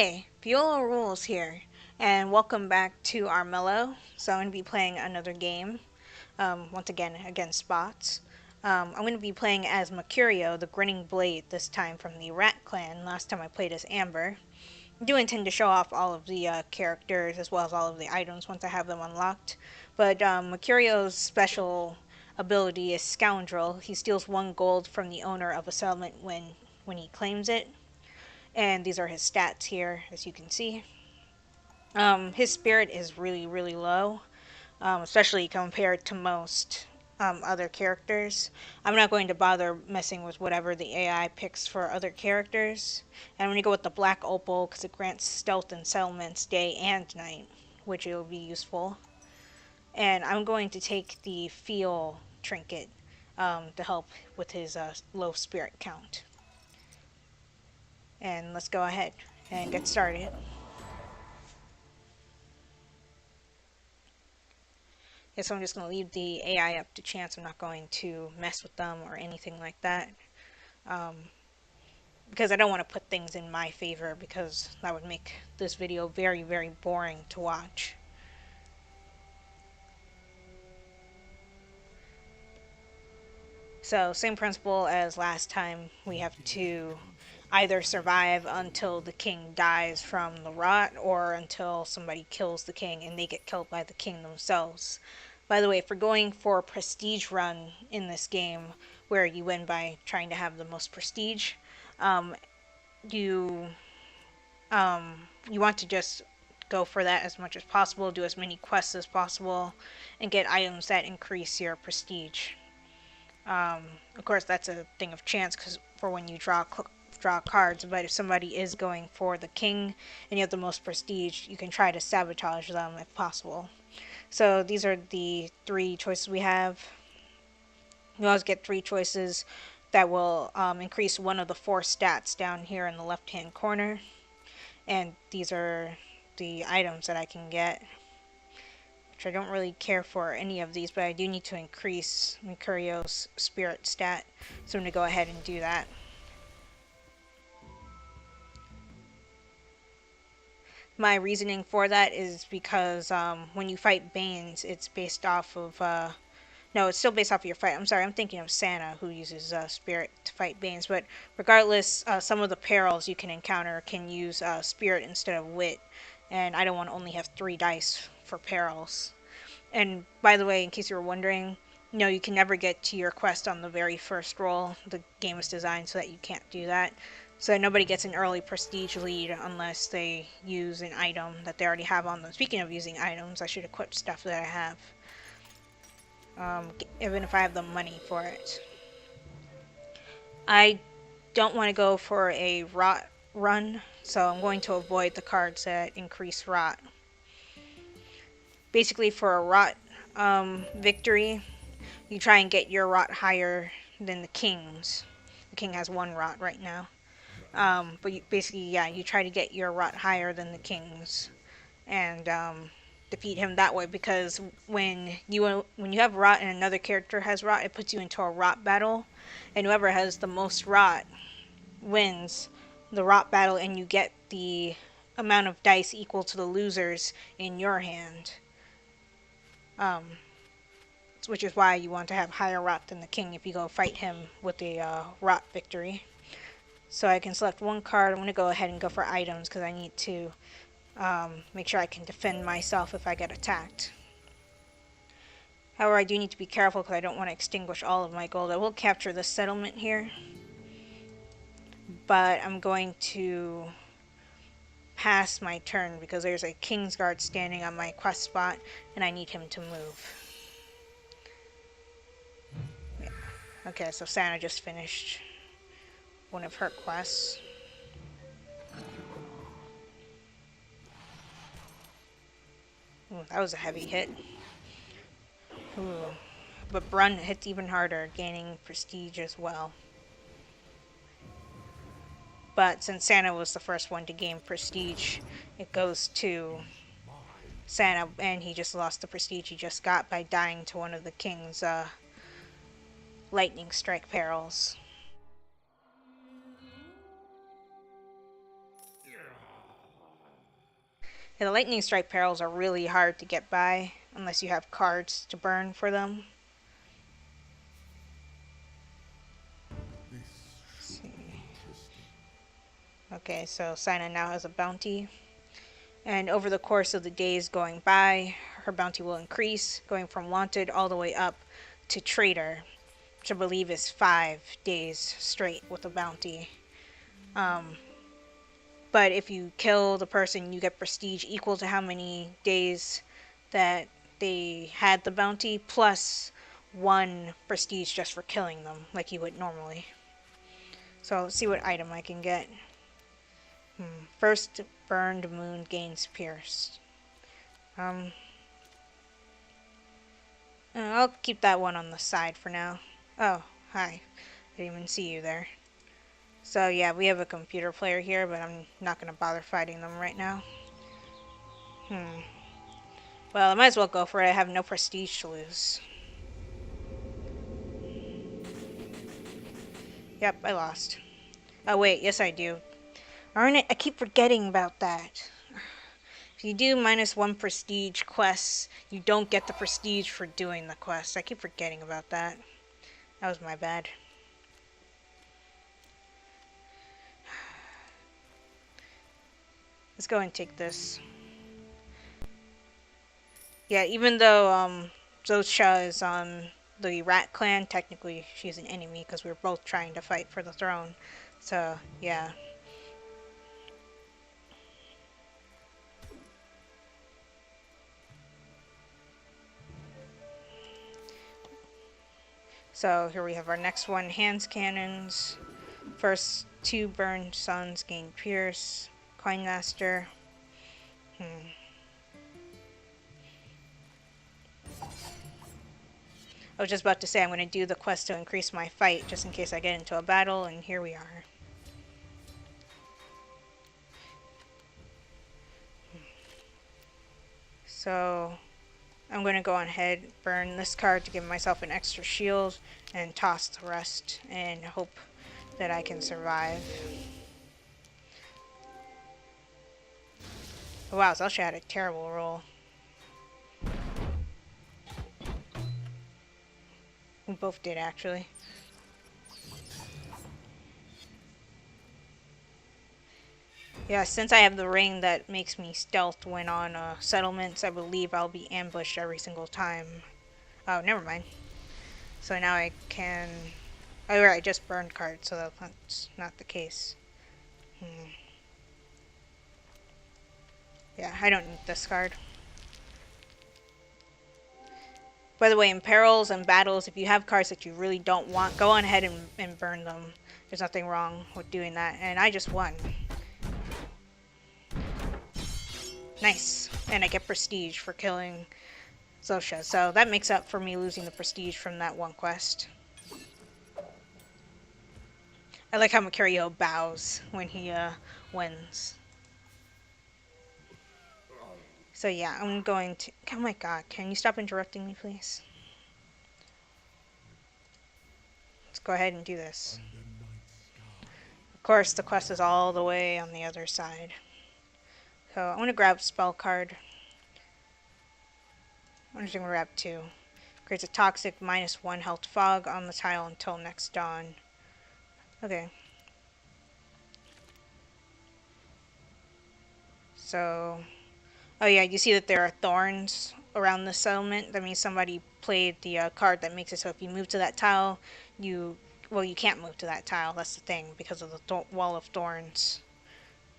Hey, Viola Rules here, and welcome back to Armello. So I'm going to be playing another game, once again against bots. I'm going to be playing as Mercurio, the Grinning Blade, this time from the Rat Clan. Last time I played as Amber. I do intend to show off all of the characters as well as all of the items once I have them unlocked. But Mercurio's special ability is Scoundrel. He steals 1 gold from the owner of a settlement when he claims it. And these are his stats here, as you can see. His spirit is really, really low, especially compared to most other characters. I'm not going to bother messing with whatever the AI picks for other characters. And I'm going to go with the Black Opal because it grants stealth in settlements day and night, which will be useful. And I'm going to take the Feel trinket to help with his low spirit count. And let's go ahead and get started. Yeah, so I'm just going to leave the AI up to chance. I'm not going to mess with them or anything like that. Because I don't want to put things in my favor because that would make this video very, very boring to watch. So, same principle as last time. We have to either survive until the king dies from the rot or until somebody kills the king and they get killed by the king themselves. By the way, if we're going for a prestige run in this game, where you win by trying to have the most prestige, um, you you want to just go for that as much as possible, do as many quests as possible, and get items that increase your prestige. Of course, that's a thing of chance because for when you draw cards, but if somebody is going for the king and you have the most prestige, you can try to sabotage them if possible. So these are the 3 choices we have. You always get 3 choices that will increase one of the 4 stats down here in the left hand corner. And these are the items that I can get, which I don't really care for any of these, but I do need to increase Mercurio's spirit stat, so I'm going to go ahead and do that. My reasoning for that is because when you fight Banes, it's based off of no, it's still based off of your fight. I'm sorry, I'm thinking of Santa, who uses Spirit to fight Banes. But regardless, some of the perils you can encounter can use Spirit instead of Wit. And I don't want to only have 3 dice for perils. And by the way, in case you were wondering, no, you can never get to your quest on the very first roll. The game is designed so that you can't do that. So nobody gets an early prestige lead unless they use an item that they already have on them. Speaking of using items, I should equip stuff that I have. Even if I have the money for it. I don't want to go for a rot run, so I'm going to avoid the cards that increase rot. Basically, for a rot victory, you try and get your rot higher than the king's. The king has 1 rot right now. But basically, yeah, you try to get your rot higher than the king's. And defeat him that way, because when you have rot and another character has rot, it puts you into a rot battle, and whoever has the most rot wins the rot battle, and you get the amount of dice equal to the losers in your hand. Which is why you want to have higher rot than the king if you go fight him with a rot victory. So I can select 1 card. I'm going to go ahead and go for items because I need to make sure I can defend myself if I get attacked. However, I do need to be careful because I don't want to extinguish all of my gold. I will capture this settlement here, but I'm going to pass my turn because there's a Kingsguard standing on my quest spot and I need him to move. Yeah. Okay, so Santa just finished one of her quests. Ooh, that was a heavy hit. Ooh. But Brun hits even harder, gaining prestige as well. But since Santa was the first one to gain prestige, it goes to Santa, and he just lost the prestige he just got by dying to one of the king's lightning strike perils. Yeah, the lightning strike perils are really hard to get by unless you have cards to burn for them. Let's see. Okay, so Sina now has a bounty. And over the course of the days going by, her bounty will increase, going from wanted all the way up to traitor, which I believe is 5 days straight with a bounty. But if you kill the person, you get prestige equal to how many days that they had the bounty, plus 1 prestige just for killing them, like you would normally. So let's see what item I can get. First burned moon gains pierced. I'll keep that one on the side for now. Oh, hi. Didn't even see you there. So yeah, we have a computer player here, but I'm not going to bother fighting them right now. Well, I might as well go for it. I have no prestige to lose. Yep, I lost. Oh wait, yes I do. Darn it, I keep forgetting about that. If you do -1 prestige quests, you don't get the prestige for doing the quest. I keep forgetting about that. That was my bad. Let's go and take this. Yeah, even though Zosha is on the Rat Clan, technically she's an enemy because we're both trying to fight for the throne. So, yeah. So here we have our next one, hands cannons. First 2 burned suns gain pierce. Coin master. I was just about to say I'm going to do the quest to increase my fight just in case I get into a battle, and here we are. So I'm going to go ahead, burn this card to give myself an extra shield, and toss the rest and hope that I can survive. Oh, wow, Zelsha had a terrible roll. We both did, actually. Yeah, since I have the ring that makes me stealth when on settlements, I believe I'll be ambushed every single time. Oh, never mind. So now I can... Oh, right, I just burned cards, so that's not the case. Yeah, I don't need this card. By the way, in perils and battles, if you have cards that you really don't want, go on ahead and burn them. There's nothing wrong with doing that. And I just won. Nice. And I get prestige for killing Zosha. So that makes up for me losing the prestige from that one quest. I like how Mercurio bows when he wins. So yeah, I'm going to... Oh my god, can you stop interrupting me, please? Let's go ahead and do this. Of course, the quest is all the way on the other side. So I'm going to grab spell card. I'm just going to grab 2. Creates a toxic -1 health fog on the tile until next dawn. Okay. So... Oh yeah, you see that there are thorns around the settlement. That means somebody played the card that makes it so if you move to that tile, you can't move to that tile. That's the thing, because of the wall of thorns.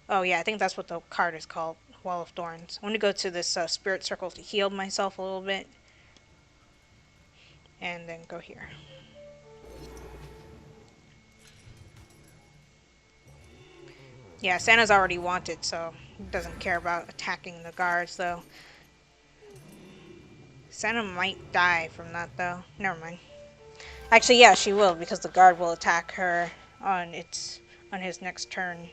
Oh yeah, I think that's what the card is called, wall of thorns. I'm going to go to this spirit circle to heal myself a little bit. And then go here. Yeah, Santa's already wanted, so he doesn't care about attacking the guards, though. Santa might die from that, though. Never mind. Actually, yeah, she will, because the guard will attack her on his next turn.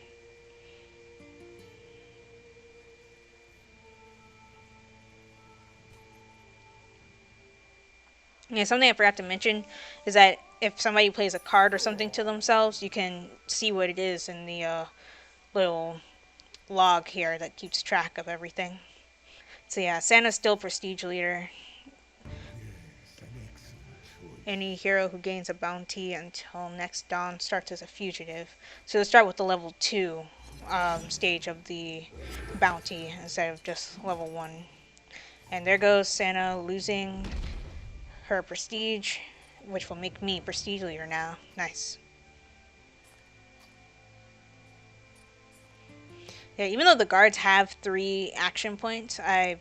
Yeah, something I forgot to mention is that if somebody plays a card or something to themselves, you can see what it is in the little log here that keeps track of everything. So yeah, Santa's still prestige leader. Any hero who gains a bounty until next dawn starts as a fugitive. So let's start with the level 2 stage of the bounty instead of just level 1. And there goes Santa losing her prestige, which will make me prestige leader now. Nice. Yeah, even though the guards have 3 action points, I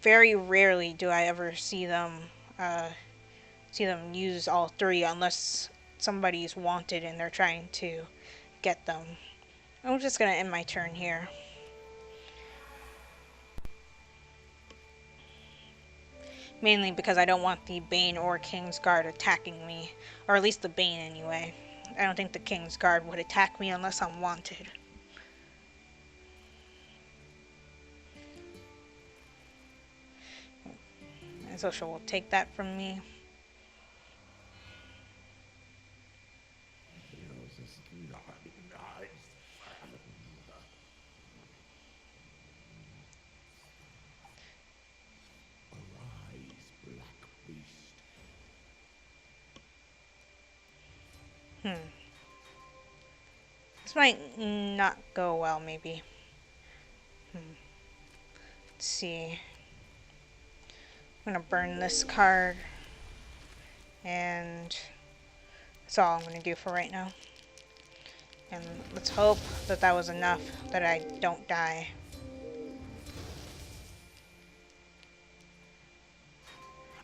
very rarely do I ever see them use all 3 unless somebody's wanted and they're trying to get them. I'm just gonna end my turn here. Mainly because I don't want the Bane or King's Guard attacking me. Or at least the Bane anyway. I don't think the King's Guard would attack me unless I'm wanted. And Social will take that from me. This might not go well, maybe. Let's see. I'm gonna burn this card. And that's all I'm gonna do for right now. And let's hope that that was enough that I don't die.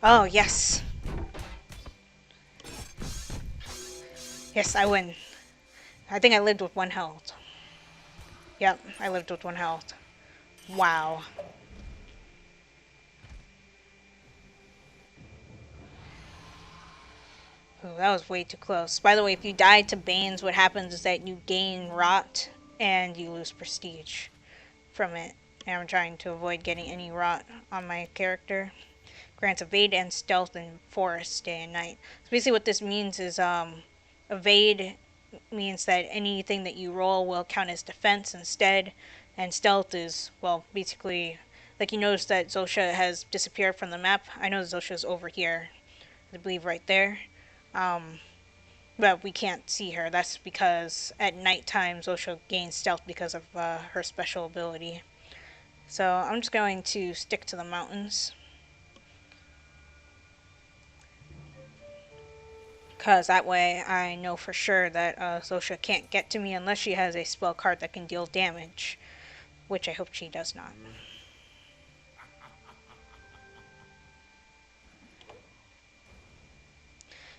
Oh, yes. Yes, I win. I think I lived with 1 health. Yep, I lived with 1 health. Wow. Ooh, that was way too close. By the way, if you die to Banes, what happens is that you gain rot and you lose prestige from it. And I'm trying to avoid getting any rot on my character. Grants evade and stealth in forest day and night. So basically what this means is evade means that anything that you roll will count as defense instead, and stealth is, well, basically, like you notice that Zosha has disappeared from the map. I know Zosha's over here, I believe right there, but we can't see her. That's because at nighttime Zosha gains stealth because of her special ability. So I'm just going to stick to the mountains. Because that way I know for sure that Zosha can't get to me unless she has a spell card that can deal damage. Which I hope she does not.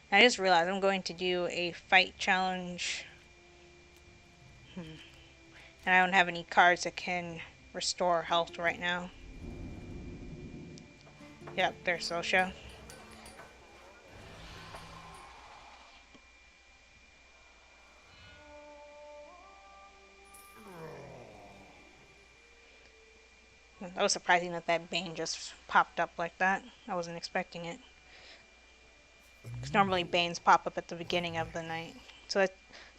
I just realized I'm going to do a fight challenge. And I don't have any cards that can restore health right now. Yep, there's Zosha. That was surprising that that Bane just popped up like that. I wasn't expecting it. Because normally Banes pop up at the beginning of the night. So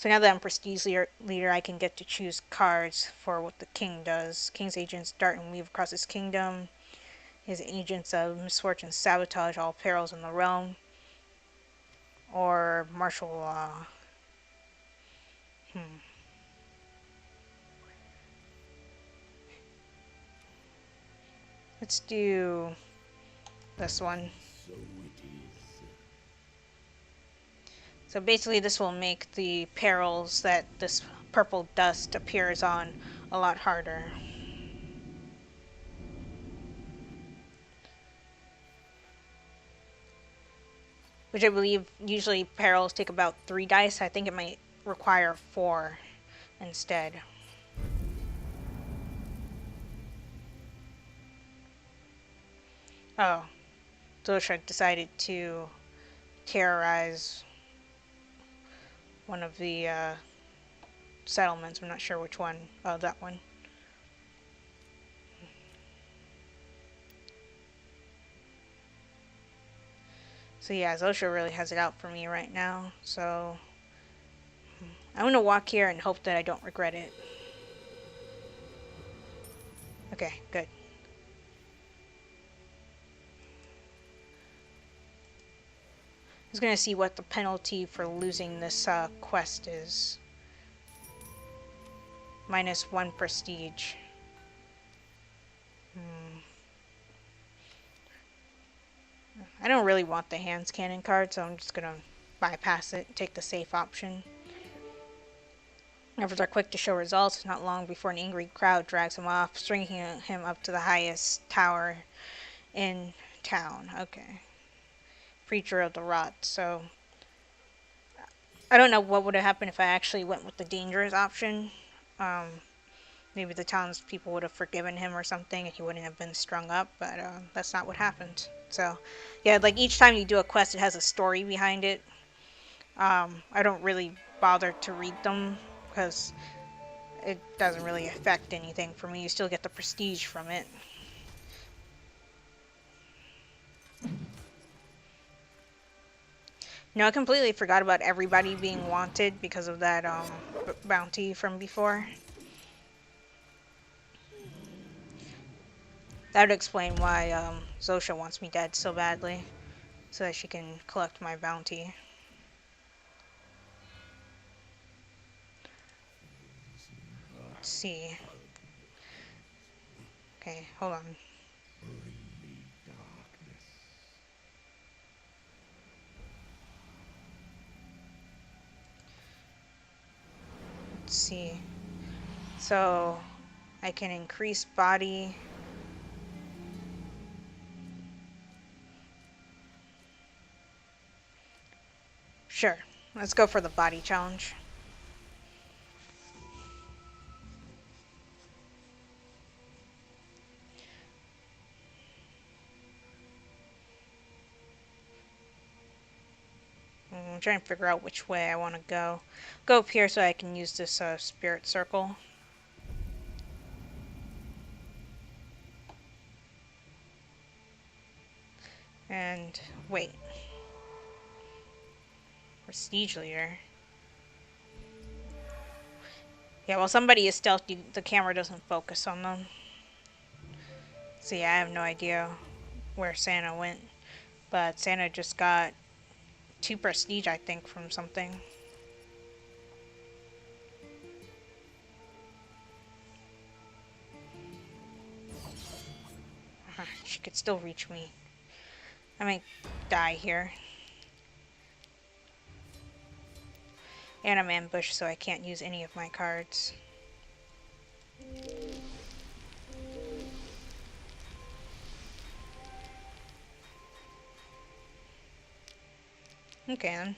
now that I'm Prestige leader, I can get to choose cards for what the King does. King's agents dart and weave across his kingdom. His agents of misfortune sabotage all perils in the realm. Or martial law. Let's do this one. So basically this will make the perils that this purple dust appears on a lot harder. Which I believe usually perils take about 3 dice. I think it might require 4 instead. Oh, Zosha decided to terrorize one of the settlements. I'm not sure which one. Oh, that one. So yeah, Zosha really has it out for me right now. So I'm gonna walk here and hope that I don't regret it. Okay, good. I was gonna see what the penalty for losing this quest is. -1 prestige. I don't really want the hands cannon card, so I'm just gonna bypass it, take the safe option. Efforts are quick to show results. It's not long before an angry crowd drags him off, stringing him up to the highest tower in town. Okay. Preacher of the Rot. So, I don't know what would have happened if I actually went with the dangerous option. Maybe the townspeople would have forgiven him or something and he wouldn't have been strung up, but that's not what happened. So, yeah, like each time you do a quest, it has a story behind it. I don't really bother to read them because it doesn't really affect anything for me. You still get the prestige from it. No, I completely forgot about everybody being wanted because of that bounty from before. That would explain why Zosha wants me dead so badly, so that she can collect my bounty. Let's see. Okay, hold on. Let's see. So, I can increase body. Sure, let's go for the body challenge. I'm trying to figure out which way I want to go. Go up here so I can use this spirit circle. And wait. Prestige leader. Yeah, well, somebody is stealthy. The camera doesn't focus on them. So yeah, I have no idea where Santa went. But Santa just got 2 prestige, I think, from something. She could still reach me. I might die here. And I'm ambushed, so I can't use any of my cards. Okay then.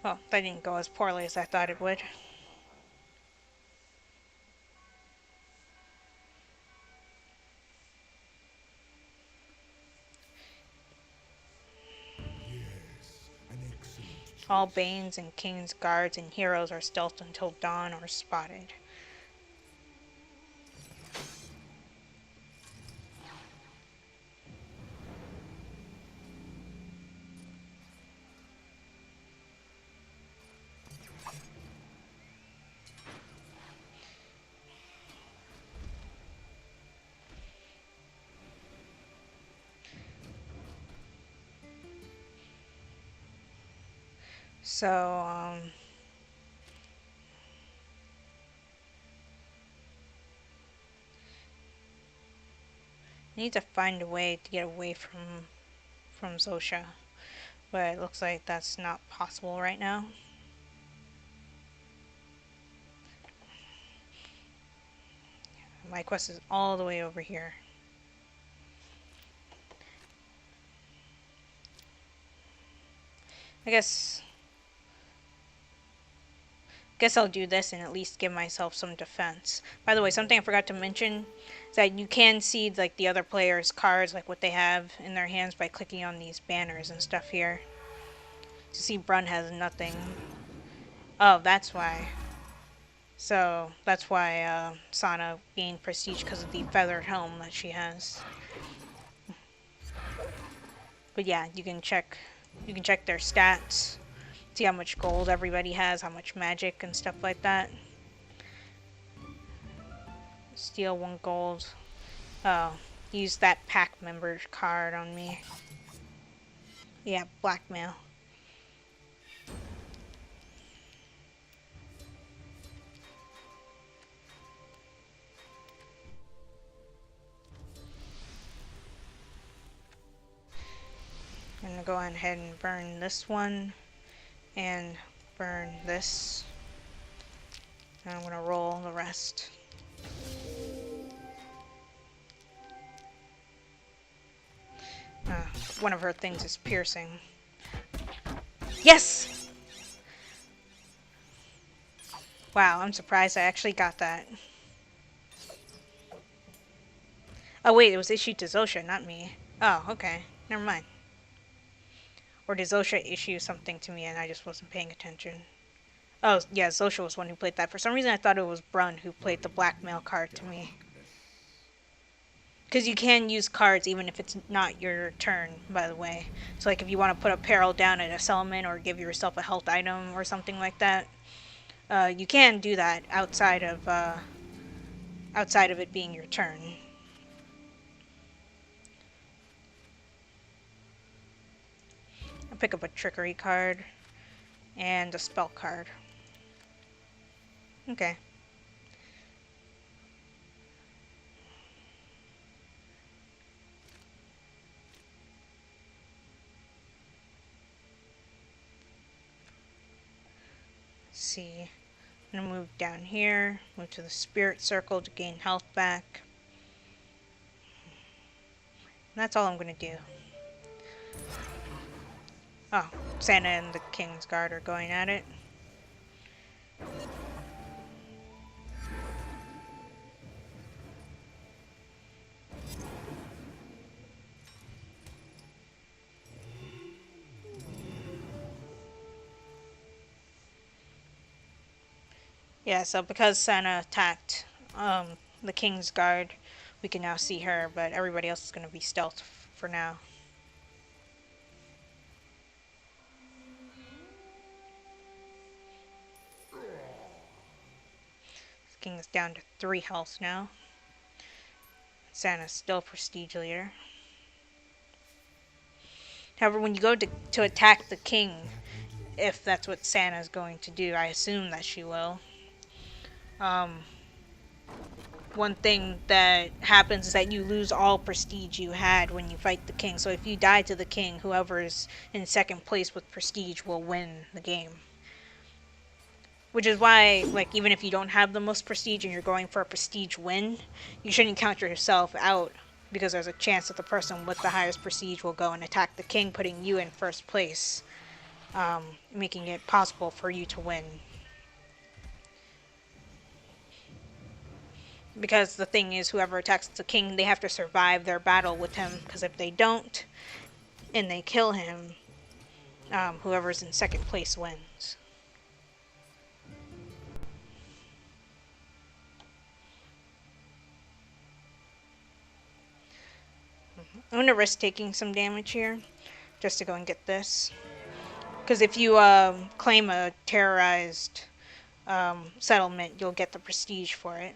Well, that didn't go as poorly as I thought it would. All Banes and King's guards and heroes are stealthed until dawn or spotted. So, I need to find a way to get away from Zosha. But it looks like that's not possible right now. My quest is all the way over here. I guess I'll do this and at least give myself some defense. By the way, something I forgot to mention is that you can see like the other players' cards, like what they have in their hands by clicking on these banners and stuff here. To see Brun has nothing. Oh, that's why. So that's why Sana gained prestige because of the feathered helm that she has. But yeah, you can check You can check their stats, see how much gold everybody has, how much magic and stuff like that. Steal 1 gold. Oh, use that pack member card on me. Yeah, blackmail. I'm gonna go ahead and burn this one and burn this. And I'm gonna roll the rest. One of her things is piercing. Yes! Wow, I'm surprised I actually got that. Oh wait, it was issued to Zosha, not me. Oh, okay. Never mind. Or did Zosha issue something to me and I just wasn't paying attention? Oh, yeah, Zosha was one who played that. For some reason I thought it was Brun who played the blackmail card to me. Because you can use cards even if it's not your turn, by the way. So like if you want to put a peril down at a settlement or give yourself a health item or something like that, you can do that outside of it being your turn. I'll pick up a trickery card and a spell card. Okay. Let's see. I'm gonna move down here, move to the spirit circle to gain health back. And that's all I'm gonna do. Oh, Santa and the King's Guard are going at it. Yeah, so because Santa attacked the King's Guard, we can now see her, but everybody else is going to be stealth for now. The King is down to 3 health now. Santa's still Prestige Leader. However, when you go to attack the King, if that's what Santa's going to do, I assume that she will. One thing that happens is that you lose all prestige you had when you fight the King. So if you die to the King, whoever is in second place with prestige will win the game. Which is why, like, even if you don't have the most prestige and you're going for a prestige win, you shouldn't count yourself out, because there's a chance that the person with the highest prestige will go and attack the King, putting you in first place, making it possible for you to win. Because the thing is, whoever attacks the King, they have to survive their battle with him, because if they don't, and they kill him, whoever's in second place wins. I'm going to risk taking some damage here, just to go and get this. Because if you claim a terrorized settlement, you'll get the prestige for it.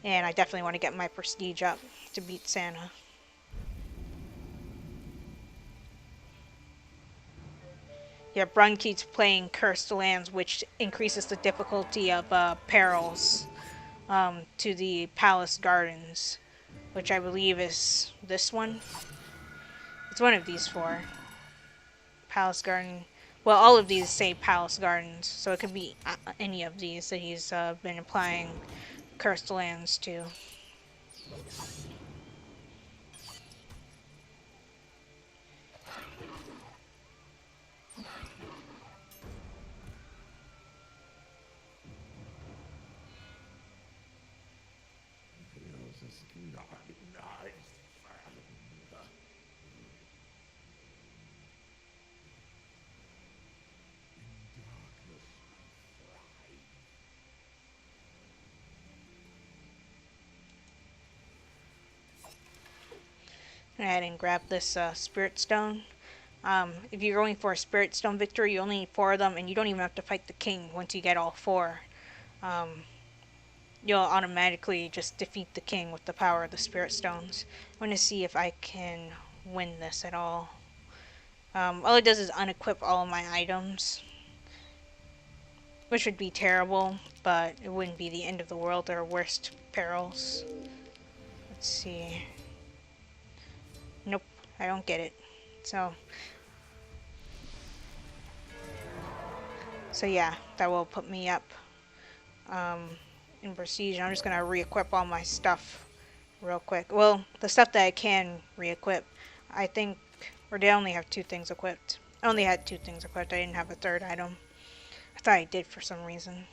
And I definitely want to get my prestige up to beat Santa. Yeah, Brun keeps playing Cursed Lands, which increases the difficulty of perils to the Palace Gardens, which I believe is this one. It's one of these 4. Palace Garden. Well, all of these say Palace Gardens, so it could be any of these that he's been applying Cursed Lands to. Go ahead and grab this spirit stone. If you're going for a spirit stone victory, you only need 4 of them, and you don't even have to fight the king once you get all 4. You'll automatically just defeat the king with the power of the spirit stones. I'm going to see if I can win this at all. All it does is unequip all of my items, which would be terrible, but it wouldn't be the end of the world. There are worst perils. Let's see. Nope, I don't get it. So yeah, that will put me up in prestige. I'm just gonna re-equip all my stuff real quick. Well, the stuff that I can re-equip, I think, or did I only have 2 things equipped? I only had 2 things equipped. I didn't have a 3rd item. I thought I did for some reason.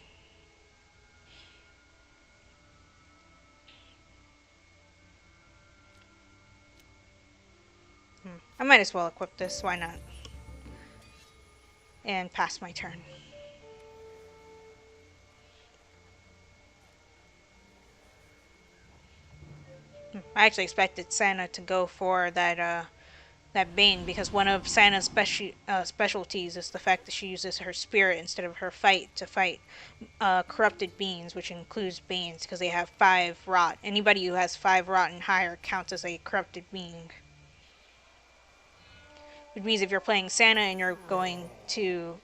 I might as well equip this. Why not? And pass my turn. I actually expected Santa to go for that Bane, because one of Santa's specialties is the fact that she uses her spirit instead of her fight to fight corrupted beings, which includes Banes, because they have 5 rot. Anybody who has 5 rot and higher counts as a corrupted being. Which means if you're playing Santa and you're going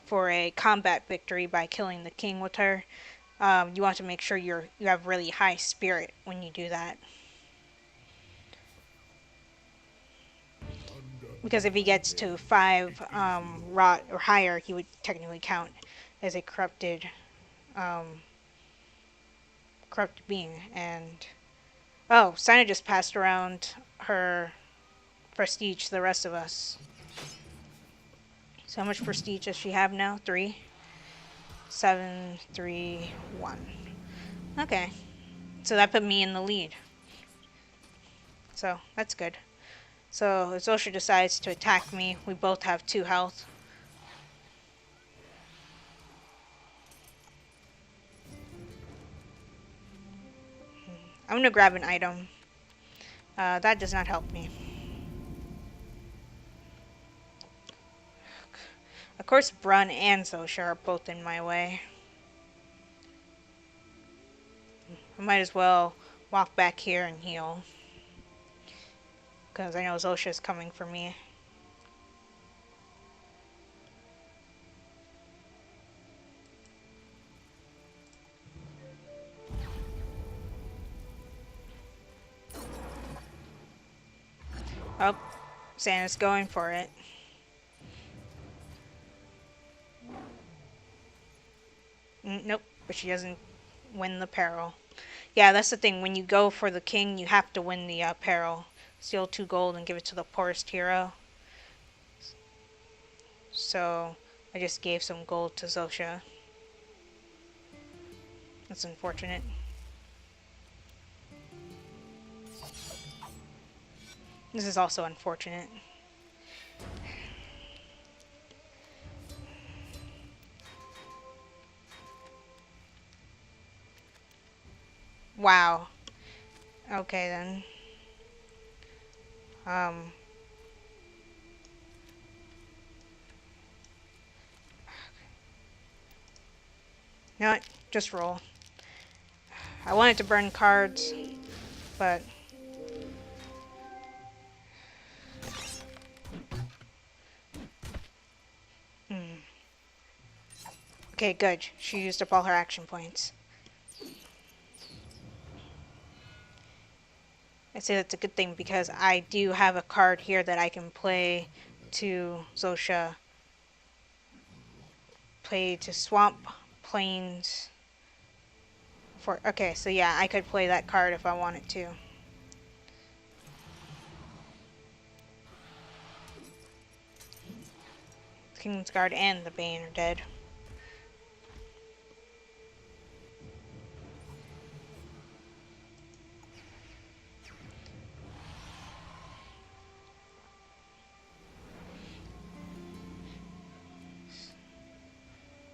for a combat victory by killing the king with her, you want to make sure you have really high spirit when you do that. Because if he gets to 5 rot or higher, he would technically count as a corrupted being. And oh, Santa just passed around her prestige to the rest of us. So how much prestige does she have now? 3? 7, 3, 1. Okay. So that put me in the lead. So that's good. So if Zosha decides to attack me, we both have 2 health. I'm gonna grab an item. That does not help me. Of course, Brun and Zosha are both in my way. I might as well walk back here and heal, because I know Zosha is coming for me. Oh, Santa's going for it. Nope, but she doesn't win the peril. Yeah, that's the thing. When you go for the king, you have to win the peril. Steal 2 gold and give it to the poorest hero. So I just gave some gold to Zosha. That's unfortunate. This is also unfortunate. Wow. Okay then. You know what? Just roll. I wanted to burn cards, but okay, good. She used up all her action points. I say that's a good thing because I do have a card here that I can play to Zosha. Play to Swamp Plains. Okay, so yeah, I could play that card if I wanted to. King's Guard and the Bane are dead.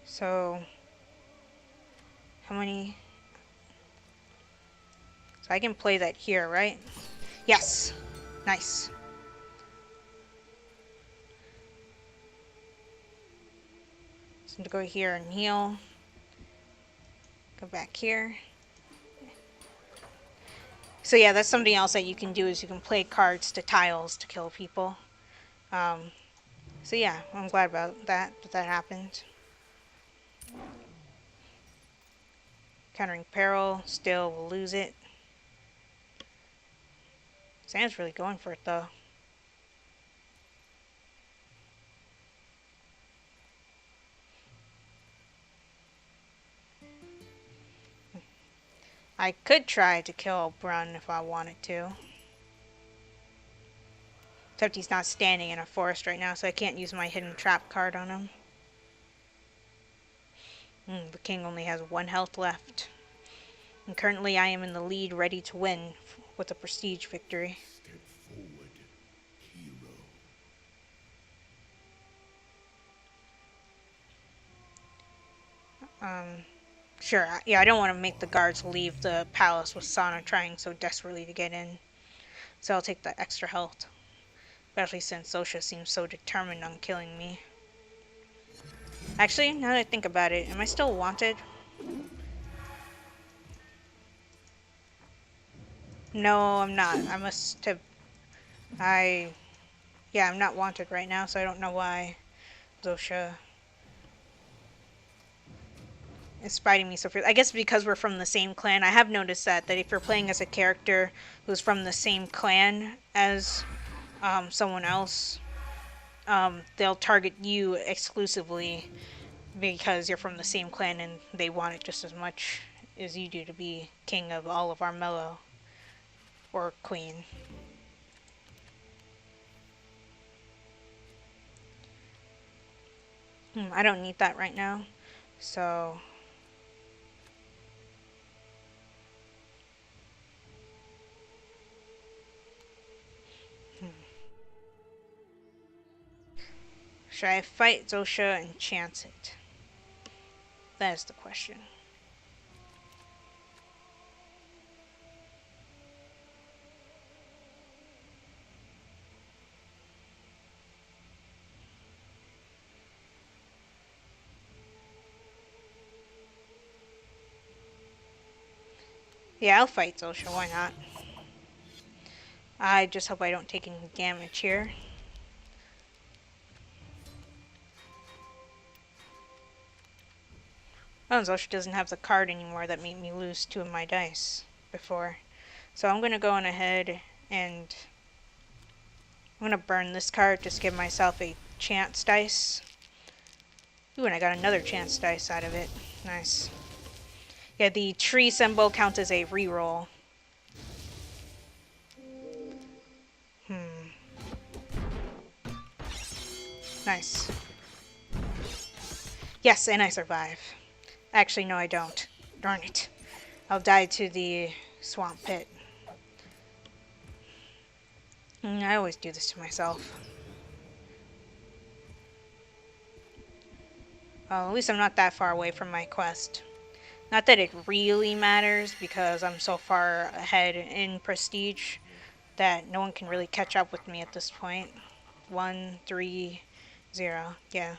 So, how many? So I can play that here, right? Yes. Nice. So to go here and heal. Go back here. So yeah, that's something else that you can do is you can play cards to tiles to kill people. Um, so yeah, I'm glad about that happened. Countering peril, still will lose it. Sam's really going for it though. I could try to kill Brun if I wanted to. Except he's not standing in a forest right now, so I can't use my hidden trap card on him. The king only has 1 health left. And currently I am in the lead, ready to win with a prestige victory. Step forward, hero. Sure, yeah, I don't want to make the guards leave the palace with Sana trying so desperately to get in. So I'll take the extra health. Especially since Zosha seems so determined on killing me. Actually, now that I think about it, am I still wanted? No, I'm not. I must have... Yeah, I'm not wanted right now, so I don't know why Zosha is fighting me so fiercely. I guess because we're from the same clan. I have noticed that if you're playing as a character who's from the same clan as someone else, they'll target you exclusively because you're from the same clan and they want it just as much as you do to be king of all of Armello or queen. I don't need that right now, so should I fight Zosha and chance it? That is the question. Yeah, I'll fight Zosha, why not? I just hope I don't take any damage here. Oh, Zosha doesn't have the card anymore that made me lose 2 of my dice before. So I'm going to go on ahead and I'm going to burn this card, just give myself a chance dice. Ooh, and I got another chance dice out of it. Nice. Yeah, the tree symbol counts as a reroll. Nice. Yes, and I survive. Actually, no, I don't. Darn it. I'll die to the swamp pit. I always do this to myself. Well, at least I'm not that far away from my quest. Not that it really matters, because I'm so far ahead in prestige that no one can really catch up with me at this point. 1, 3, 0. Yeah.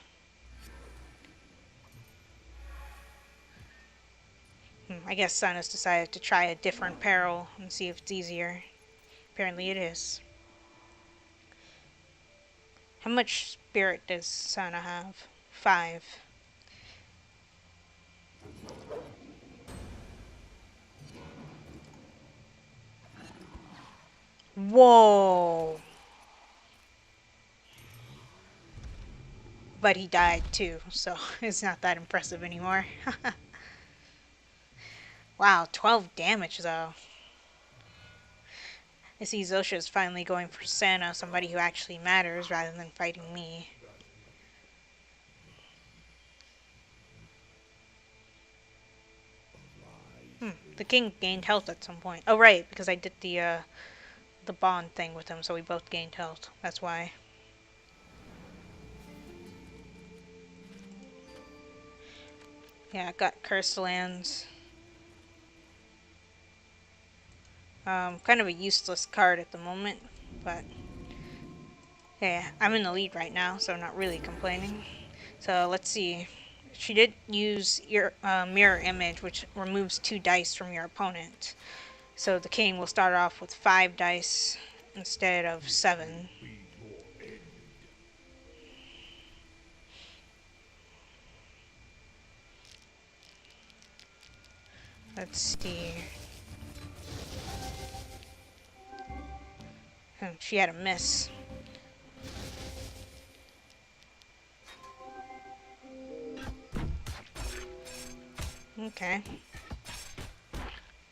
I guess Sun has decided to try a different peril and see if it's easier. Apparently it is. How much spirit does Sana have? 5. Whoa! But he died too, so it's not that impressive anymore. Wow, 12 damage though. I see Zosha is finally going for Sana, somebody who actually matters, rather than fighting me. The king gained health at some point. Oh right, because I did the bond thing with him, so we both gained health. That's why. Yeah, I got cursed lands. Kind of a useless card at the moment, but yeah, I'm in the lead right now, so I'm not really complaining. So let's see. she did use your mirror image, which removes 2 dice from your opponent. So the king will start off with 5 dice instead of 7. Be your end. Let's see. She had a miss. Okay.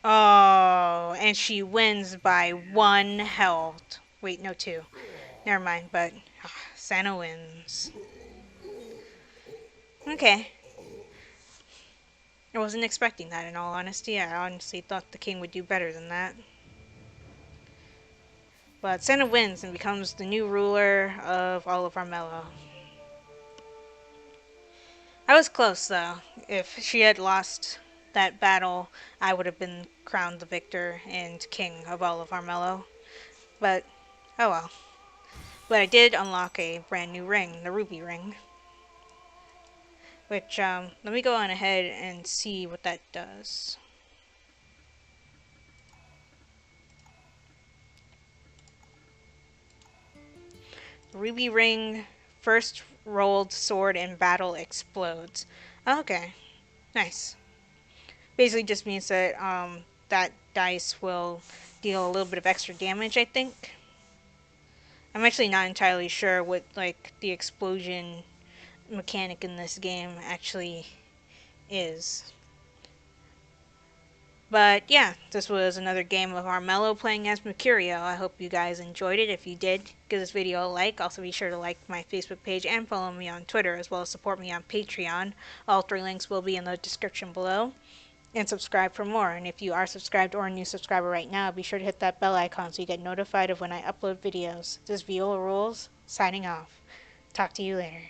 Oh, and she wins by 1 health. Wait, no, 2. Never mind, but Santa wins. Okay. I wasn't expecting that, in all honesty. I honestly thought the king would do better than that. But Santa wins and becomes the new ruler of all of Armello. I was close, though. If she had lost that battle, I would have been crowned the victor and king of all of Armello. But, oh well. But I did unlock a brand new ring, the ruby ring. Which, let me go on ahead and see what that does. Ruby ring, first rolled sword in battle explodes. Okay, nice. Basically just means that, that dice will deal a little bit of extra damage, I think. I'm actually not entirely sure what, like, the explosion mechanic in this game actually is. But yeah, this was another game of Armello playing as Mercurio. I hope you guys enjoyed it. If you did, give this video a like. Also be sure to like my Facebook page and follow me on Twitter, as well as support me on Patreon. All 3 links will be in the description below. And subscribe for more. And if you are subscribed or a new subscriber right now, be sure to hit that bell icon so you get notified of when I upload videos. This is Viola Rules, signing off. Talk to you later.